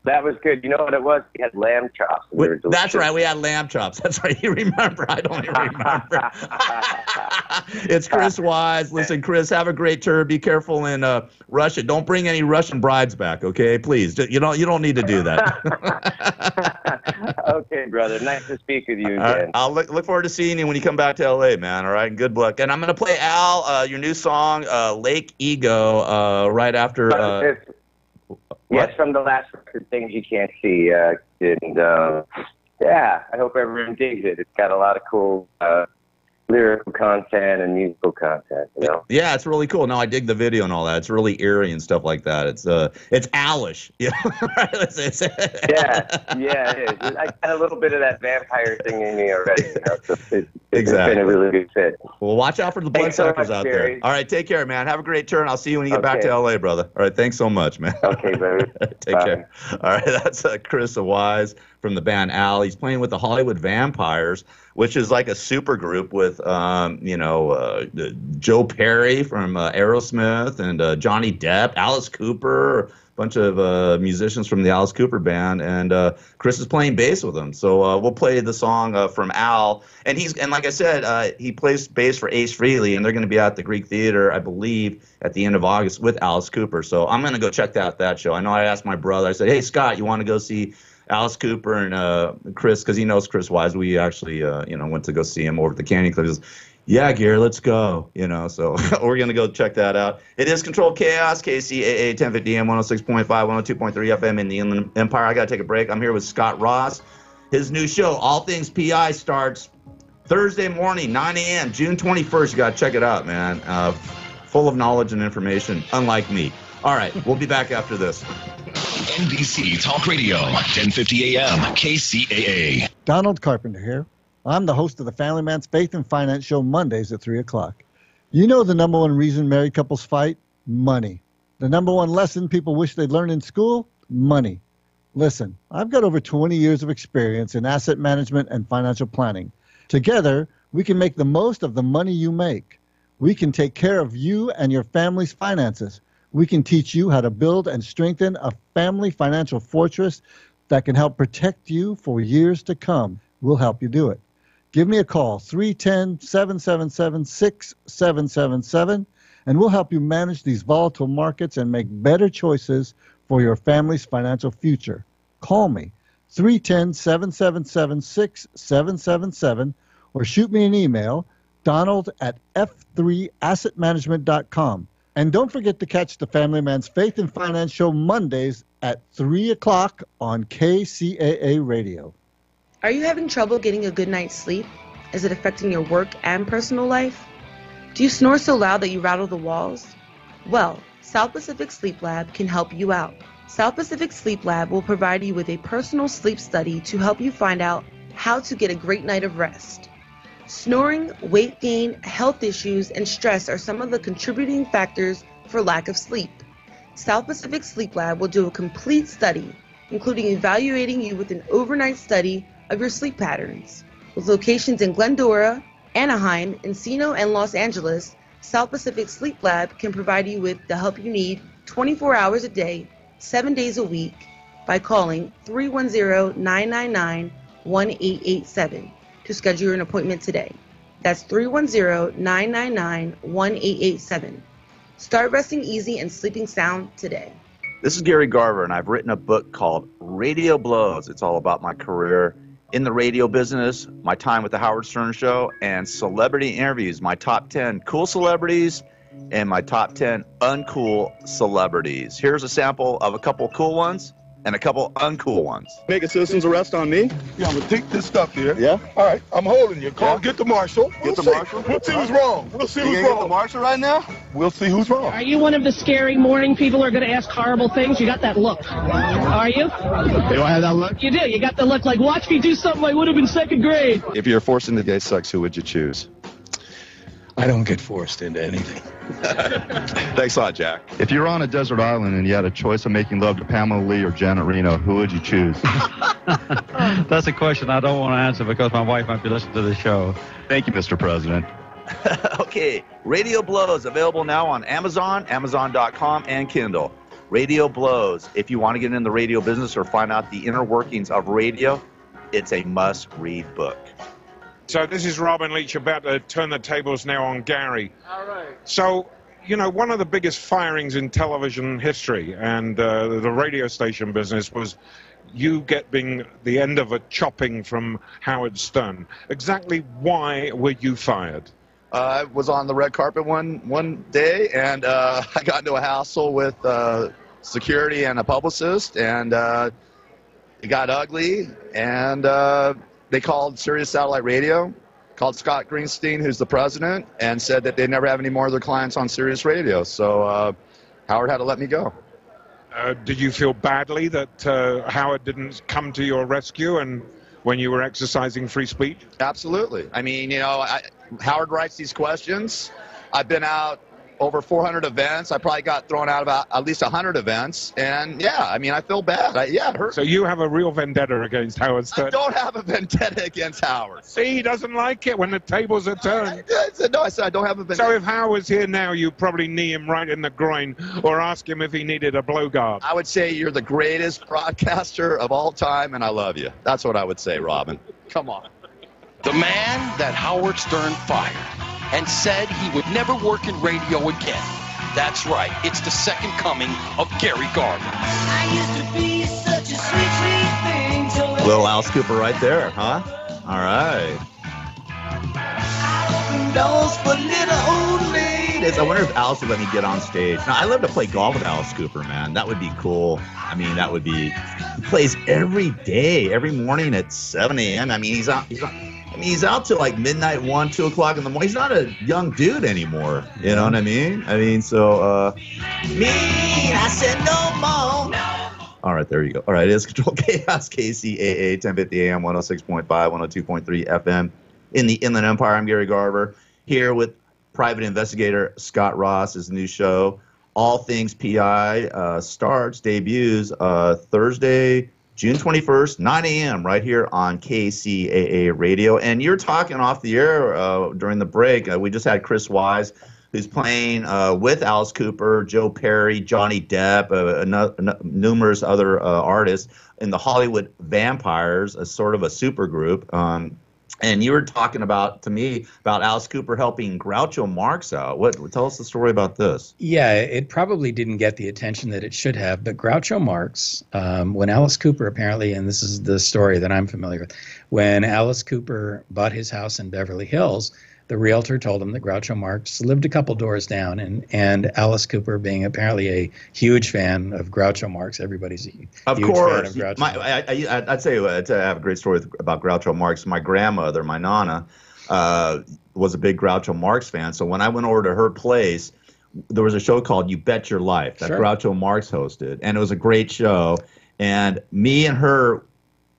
That was good. You know what it was? We had lamb chops. That's right. We had lamb chops. That's right. You remember. I don't even remember. It's Chris Wise. Listen, Chris, have a great tour. Be careful in Russia. Don't bring any Russian brides back, okay? Please. You don't need to do that. Okay, brother. Nice to speak with you again. I'll look forward to seeing you when you come back to LA, man. All right. And good luck. And I'm going to play Al, your new song, Lake Ego, right after. Yes, from the last record, Things You Can't See. And I hope everyone digs it. It's got a lot of cool lyrical content and musical content, you know? Yeah, it's really cool. No, I dig the video and all that. It's really eerie and stuff like that. It's Alish. Yeah, yeah, it is. I got a little bit of that vampire thing in me already. You know? So it's exactly. been a really good fit. Well, watch out for the bloodsuckers out there. All right, take care, man. Have a great turn. I'll see you when you get back to LA, brother. All right, thanks so much, man. Okay, baby. Take care. All right, that's Chris Wise from the band Al. He's playing with the Hollywood Vampires, which is like a super group with, Joe Perry from Aerosmith and Johnny Depp, Alice Cooper, a bunch of musicians from the Alice Cooper band, and Chris is playing bass with them. So we'll play the song from Al, and like I said, he plays bass for Ace Frehley, and they're going to be at the Greek Theater, I believe, at the end of August with Alice Cooper. So I'm going to go check out that show. I know I asked my brother. I said, "Hey Scott, you want to go see Alice Cooper and Chris?" Because he knows Chris Wise. We actually went to go see him over at the Canyon Club. He goes, yeah, Gary, let's go. So we're going to go check that out. It is Controlled Chaos, KCAA 1050 AM, 106.5, 102.3 FM in the Inland Empire. I got to take a break. I'm here with Scott Ross. His new show, All Things PI, starts Thursday morning, 9 a.m., June 21st. You got to check it out, man. Full of knowledge and information, unlike me. All right, we'll be back after this. NBC Talk Radio, 1050 AM, KCAA. Donald Carpenter here. I'm the host of the Family Man's Faith and Finance Show Mondays at 3 o'clock. You know the number one reason married couples fight? Money. The number one lesson people wish they'd learned in school? Money. Listen, I've got over 20 years of experience in asset management and financial planning. Together, we can make the most of the money you make. We can take care of you and your family's finances. We can teach you how to build and strengthen a family financial fortress that can help protect you for years to come. We'll help you do it. Give me a call, 310-777-6777, and we'll help you manage these volatile markets and make better choices for your family's financial future. Call me, 310-777-6777, or shoot me an email, donald@f3assetmanagement.com. And don't forget to catch the Family Man's Faith and Finance Show Mondays at 3 o'clock on KCAA Radio. Are you having trouble getting a good night's sleep? Is it affecting your work and personal life? Do you snore so loud that you rattle the walls? Well, South Pacific Sleep Lab can help you out. South Pacific Sleep Lab will provide you with a personal sleep study to help you find out how to get a great night of rest. Snoring, weight gain, health issues, and stress are some of the contributing factors for lack of sleep. South Pacific Sleep Lab will do a complete study, including evaluating you with an overnight study of your sleep patterns. With locations in Glendora, Anaheim, Encino, and Los Angeles, South Pacific Sleep Lab can provide you with the help you need 24 hours a day, 7 days a week by calling 310-999-1887 to schedule an appointment today. That's 310-999-1887. Start resting easy and sleeping sound today. This is Gary Garver, and I've written a book called Radio Blows. It's all about my career in the radio business, my time with the Howard Stern Show, and celebrity interviews, my top 10 cool celebrities and my top 10 uncool celebrities. Here's a sample of a couple cool ones and a couple uncool ones. Make a citizen's arrest on me? Yeah, I'm gonna take this stuff here. Yeah? All right, I'm holding you. Call, get the marshal. Get the marshal? We'll see who's wrong. We'll see who's wrong. Get the marshal right now? We'll see who's wrong. Are you one of the scary morning people who are going to ask horrible things? You got that look. Are you? Do I have that look? You do. You got the look like, watch me do something I would have in second grade. If you're forced into gay sex, who would you choose? I don't get forced into anything. Thanks a lot, Jack. If you're on a desert island and you had a choice of making love to Pamela Lee or Janet Reno, who would you choose? That's a question I don't want to answer because my wife might be listening to the show. Thank you, Mr. President. Okay, Radio Blows, available now on Amazon, Amazon.com, and Kindle. Radio Blows. If you want to get in the radio business or find out the inner workings of radio, it's a must-read book. So this is Robin Leach about to turn the tables now on Gary. All right. So, you know, one of the biggest firings in television history and the radio station business was you getting the end of a chopping from Howard Stern. Exactly why were you fired? I was on the red carpet one day, and I got into a hassle with security and a publicist, and it got ugly, and they called Sirius Satellite Radio, called Scott Greenstein, who's the president, and said that they'd never have any more of their clients on Sirius Radio. So Howard had to let me go. Did you feel badly that Howard didn't come to your rescue and when you were exercising free speech? Absolutely. I mean, you know, Howard writes these questions. I've been out over 400 events. I probably got thrown out about at least 100 events. And, yeah, I mean, I feel bad. Yeah, it hurt. So you have a real vendetta against Howard Stern? I don't have a vendetta against Howard. See, he doesn't like it when the tables are turned. I said I don't have a vendetta. So if Howard was here now, you'd probably knee him right in the groin or ask him if he needed a blowguard. I would say you're the greatest broadcaster of all time, and I love you. That's what I would say, Robin. Come on. The man that Howard Stern fired and said he would never work in radio again. That's right, it's the second coming of Gary Garver. I used to be such a sweet, sweet thing. Little Alice Cooper right there, huh? All right. condoms for little old ladies. I wonder if Alice would let me get on stage. Now, I'd love to play golf with Alice Cooper, man. That would be cool. I mean, that would be. He plays every day, every morning at 7 a.m. I mean, he's out till like midnight, 1, 2 o'clock in the morning. He's not a young dude anymore. You know what I mean? So, I said no more. All right, there you go. All right, it's Control Chaos, KCAA, 1050 AM, 106.5, 102.3 FM in the Inland Empire. I'm Gary Garver here with private investigator Scott Ross. His new show, All Things PI, debuts Thursday, June 21st, 9 a.m. right here on KCAA Radio. And you're talking off the air during the break. We just had Chris Wise, who's playing with Alice Cooper, Joe Perry, Johnny Depp, numerous other artists in the Hollywood Vampires, a sort of a super group. And you were talking to me about Alice Cooper helping Groucho Marx out. Tell us the story about this. Yeah, it probably didn't get the attention that it should have, but Groucho Marx, when Alice Cooper apparently, and this is the story that I'm familiar with, when Alice Cooper bought his house in Beverly Hills, the realtor told him that Groucho Marx lived a couple doors down, and Alice Cooper, being apparently a huge fan of Groucho Marx, everybody's a huge fan of Groucho Marx. I'd say I have a great story about Groucho Marx. My grandmother, my Nana, was a big Groucho Marx fan. So when I went over to her place, there was a show called You Bet Your Life that Groucho Marx hosted, and it was a great show. And me and her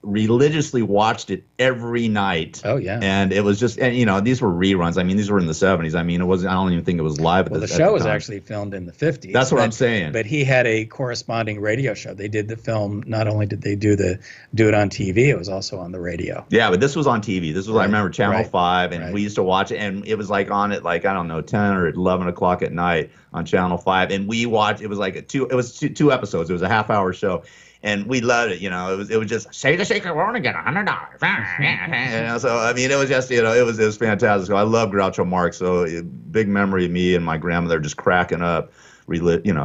religiously watched it every night. Oh yeah. And it was just, and these were reruns. I mean, these were in the 70s. I mean, I don't even think it was live. Well, the show was actually filmed in the 50s. That's what I'm saying. But he had a corresponding radio show. They did the film. Not only did they do it on TV, it was also on the radio. Yeah, but this was on TV. This was, I remember, Channel 5, and we used to watch it, and it was like on at 10 or 11 o'clock at night on Channel 5, and we watched. It was like two episodes. It was a half-hour show. And we loved it, It was just say the secret word and get $100. So I mean, it was just, it was fantastic. So I love Groucho Marx. So big memory of me and my grandmother just cracking up,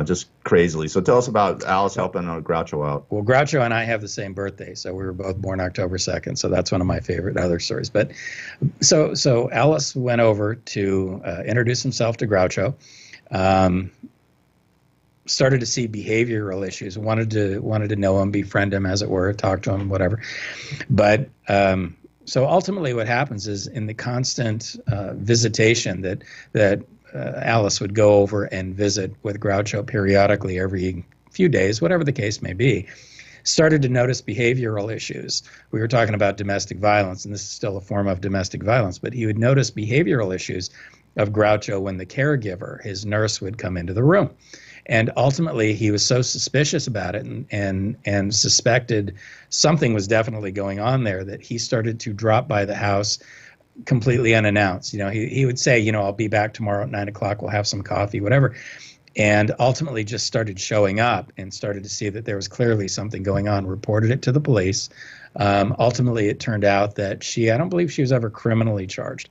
just crazily. So tell us about Alice helping Groucho out. Well, Groucho and I have the same birthday, so we were both born October 2nd. So that's one of my favorite other stories. But so Alice went over to introduce himself to Groucho. Started to see behavioral issues, wanted to know him, befriend him, as it were, talk to him, whatever. But so ultimately what happens is, in the constant visitation that Alice would go over and visit with Groucho periodically every few days, whatever the case may be, started to notice behavioral issues. We were talking about domestic violence, and this is still a form of domestic violence, but he would notice behavioral issues of Groucho when the caregiver, his nurse, would come into the room. And ultimately, he was so suspicious about it and suspected something was definitely going on there that he started to drop by the house completely unannounced. He would say, I'll be back tomorrow at 9 o'clock. We'll have some coffee, whatever. And ultimately just started showing up and started to see that there was clearly something going on, reported it to the police. Ultimately, it turned out that I don't believe she was ever criminally charged,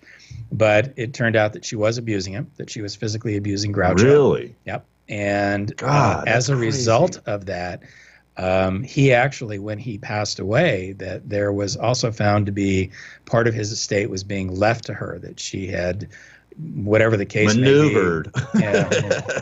but it turned out that she was abusing him, that she was physically abusing Groucho. Really? Yep. And as a result of that, he actually, when he passed away, that there was also found to be part of his estate was being left to her, that she had, whatever the case maneuvered. May be. Yeah,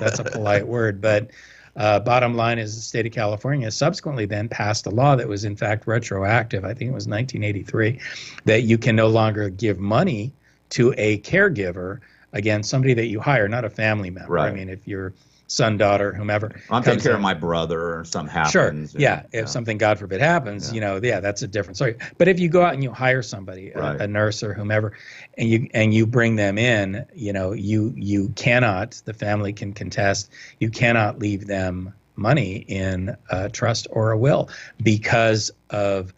that's a polite word. But bottom line is the state of California subsequently then passed a law that was in fact retroactive. I think it was 1983, that you can no longer give money to a caregiver, again, somebody that you hire, not a family member. Right. I mean, if you're son, daughter, whomever. I'm taking care of my brother or something happens. Sure. Yeah. If something, God forbid, happens, that's a different story. But if you go out and you hire somebody, a nurse or whomever, and you bring them in, you cannot, the family can contest, you cannot leave them money in a trust or a will because of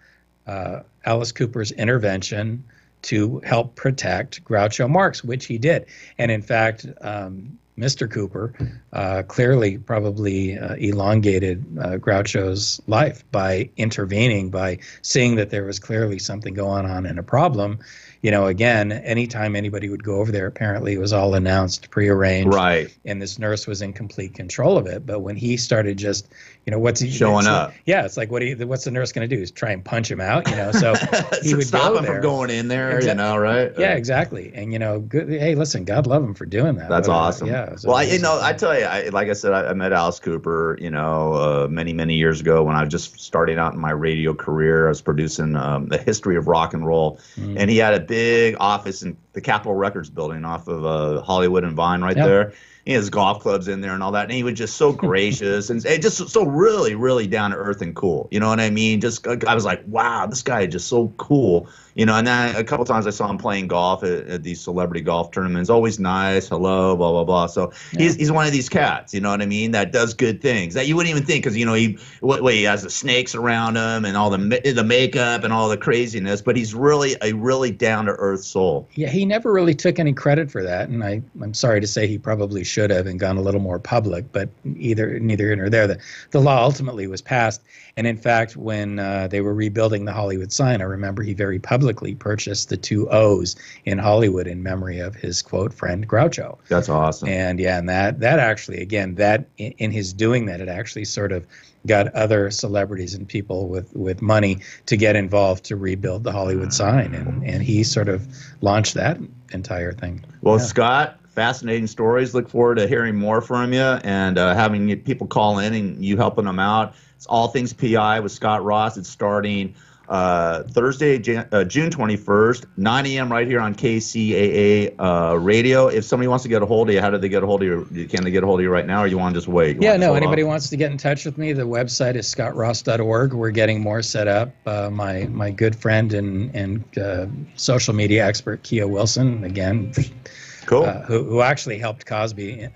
Alice Cooper's intervention to help protect Groucho Marx, which he did. And in fact, Mr. Cooper clearly probably elongated Groucho's life by intervening, by seeing that there was clearly something going on and a problem. again, anytime anybody would go over there, apparently it was all announced, prearranged. Right. And this nurse was in complete control of it. But when he started just, what's he showing up? Yeah, it's like, what's the nurse going to do? Is try and punch him out, So he would stop go him there. from going in there, right? Yeah, exactly. And good. Hey, listen, God love him for doing that. That's awesome. Yeah. Well, I tell you, like I said, I met Alice Cooper, many years ago when I was just starting out in my radio career. I was producing the history of rock and roll, and he had a big office in the Capitol Records building off of Hollywood and Vine right there. He has golf clubs in there and all that, and he was just so gracious and just so really, really down to earth and cool. You know what I mean? I was like, wow, this guy is just so cool. And then a couple times I saw him playing golf at these celebrity golf tournaments. Always nice, hello, blah blah blah. So he's one of these cats, you know what I mean, that does good things that you wouldn't even think, because he has the snakes around him and all the makeup and all the craziness, but he's really a really down to earth soul. Yeah, he never really took any credit for that, and I'm sorry to say he probably should have and gone a little more public, but neither here nor there. The law ultimately was passed, and in fact, when they were rebuilding the Hollywood sign, I remember he very publicly purchased the 2 O's in Hollywood in memory of his, quote, friend Groucho. That's awesome. And that actually, again, that in his doing that, it actually sort of got other celebrities and people with money to get involved to rebuild the Hollywood sign, and he sort of launched that entire thing. Well, Scott, fascinating stories. Look forward to hearing more from you and having people call in and you helping them out. It's All Things PI with Scott Ross. It's starting Thursday, June 21st, 9 a.m. right here on KCAA radio. If somebody wants to get a hold of you, how do they get a hold of you? Can they get a hold of you right now, or you want to just wait? Anybody wants to get in touch with me, the website is scottross.org. We're getting more set up. My good friend and social media expert, Kia Wilson, again, cool, who actually helped Cosby,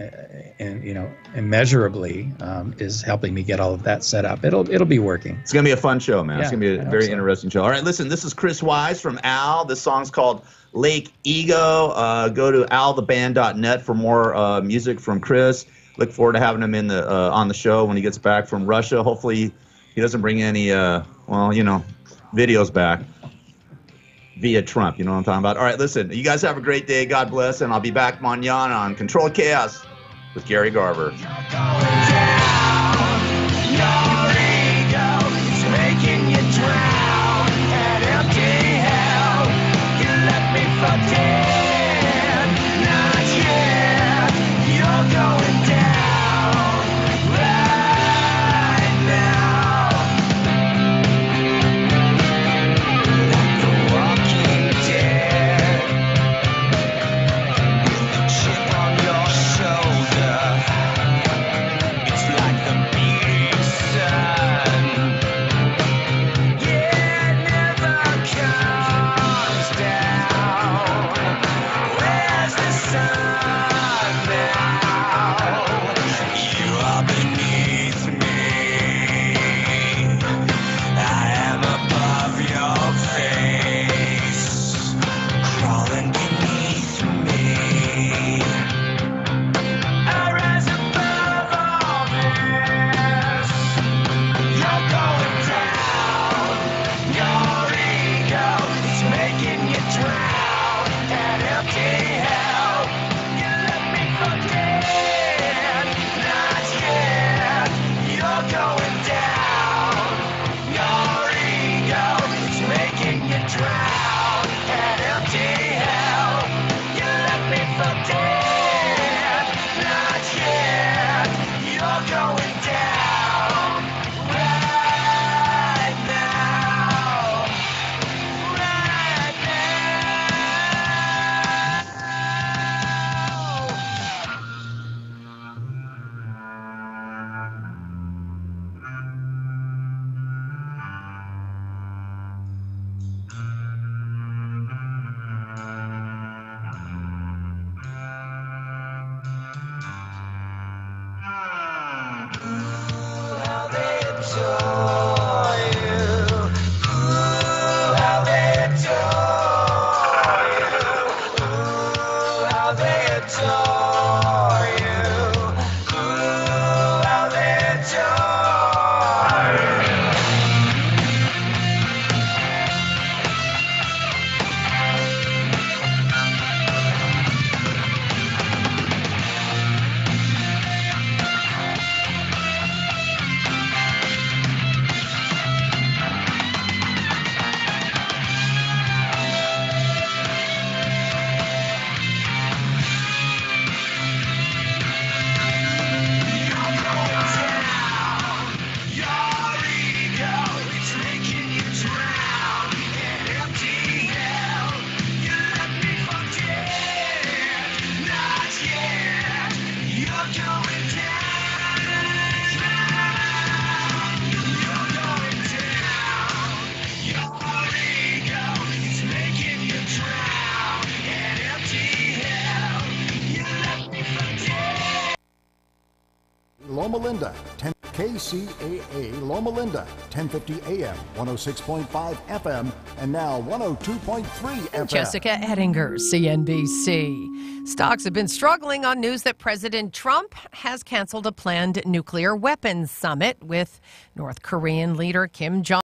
immeasurably, is helping me get all of that set up. It'll be working. It's gonna be a fun show, man. Yeah, it's gonna be a very interesting show. All right, listen, this is Chris Wise from Al. This song's called Lake Ego. Go to altheband.net for more music from Chris. Look forward to having him on the show when he gets back from Russia. Hopefully, he doesn't bring any videos back via Trump. You know what I'm talking about? All right, listen, you guys have a great day. God bless, and I'll be back mañana on Control Chaos with Gary Garver. Linda, KCAA Loma Linda, 1050 AM, 106.5 FM, and now 102.3 FM. Jessica Ettinger, CNBC. Stocks have been struggling on news that President Trump has canceled a planned nuclear weapons summit with North Korean leader Kim Jong-un.